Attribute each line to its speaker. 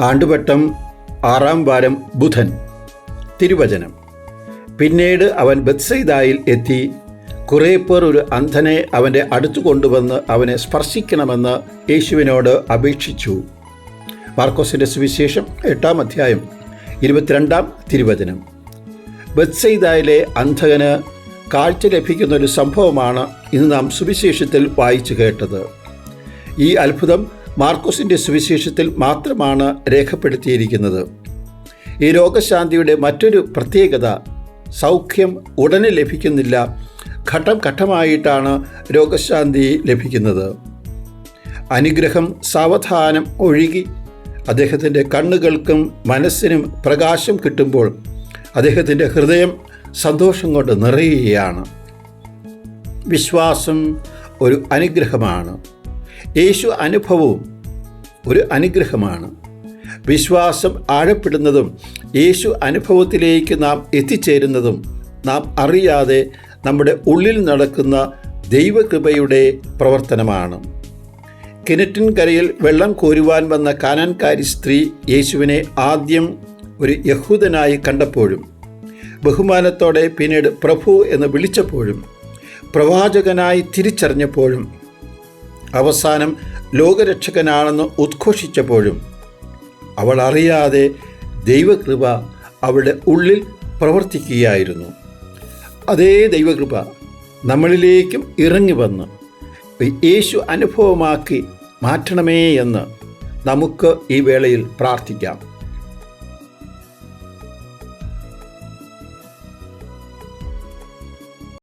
Speaker 1: ആണ്ടുവട്ടം 6-ാം വാരം ബുധൻ. തിരുവചനം. പിന്നീട് അവൻ ബത്സയിദായിൽ എത്തി. കുറേ പേർ ഒരു അന്ധനെ അവൻ്റെ അടുത്തു കൊണ്ടുവന്ന് അവനെ സ്പർശിക്കണമെന്ന് യേശുവിനോട് അപേക്ഷിച്ചു. മാർക്കോസിൻ്റെ സുവിശേഷം 8-ാം അധ്യായം 22-ാം തിരുവചനം. ബത്സയിദായിലെ അന്ധകന് കാഴ്ച ലഭിക്കുന്നൊരു സംഭവമാണ് ഇന്ന് നാം സുവിശേഷത്തിൽ വായിച്ചു കേട്ടത്. ഈ അത്ഭുതം മാർക്കോസിൻ്റെ സുവിശേഷത്തിൽ മാത്രമാണ് രേഖപ്പെടുത്തിയിരിക്കുന്നത്. ഈ രോഗശാന്തിയുടെ മറ്റൊരു പ്രത്യേകത, സൗഖ്യം ഉടനെ ലഭിക്കുന്നില്ല, ഘട്ടം ഘട്ടമായിട്ടാണ് രോഗശാന്തി ലഭിക്കുന്നത്. അനുഗ്രഹം സാവധാനം ഒഴുകി അദ്ദേഹത്തിൻ്റെ കണ്ണുകൾക്കും മനസ്സിനും പ്രകാശം കിട്ടുമ്പോൾ അദ്ദേഹത്തിൻ്റെ ഹൃദയം സന്തോഷം കൊണ്ട് നിറയുകയാണ്. വിശ്വാസം ഒരു അനുഗ്രഹമാണ്. യേശു അനുഭവവും ഒരു അനുഗ്രഹമാണ്. വിശ്വാസം ആഴപ്പെടുന്നതും യേശു അനുഭവത്തിലേക്ക് നാം എത്തിച്ചേരുന്നതും നാം അറിയാതെ നമ്മുടെ ഉള്ളിൽ നടക്കുന്ന ദൈവകൃപയുടെ പ്രവർത്തനമാണ്. കിണറ്റിൻകരയിൽ വെള്ളം കോരുവാൻ വന്ന കാനാൻകാരി സ്ത്രീ യേശുവിനെ ആദ്യം ഒരു യഹൂദനായി കണ്ടപ്പോഴും ബഹുമാനത്തോടെ പിന്നീട് പ്രഭു എന്ന് വിളിച്ചപ്പോഴും പ്രവാചകനായി തിരിച്ചറിഞ്ഞപ്പോഴും അവസാനം ലോകരക്ഷകനാണെന്ന് ഉദ്ഘോഷിച്ചപ്പോഴും അവൾ അറിയാതെ ദൈവകൃപ അവളുടെ ഉള്ളിൽ പ്രവർത്തിക്കുകയായിരുന്നു. അതേ ദൈവകൃപ നമ്മളിലേക്കും ഇറങ്ങി വന്ന് യേശു അനുഭവമാക്കി മാറ്റണമേ എന്ന് നമുക്ക് ഈ വേളയിൽ പ്രാർത്ഥിക്കാം.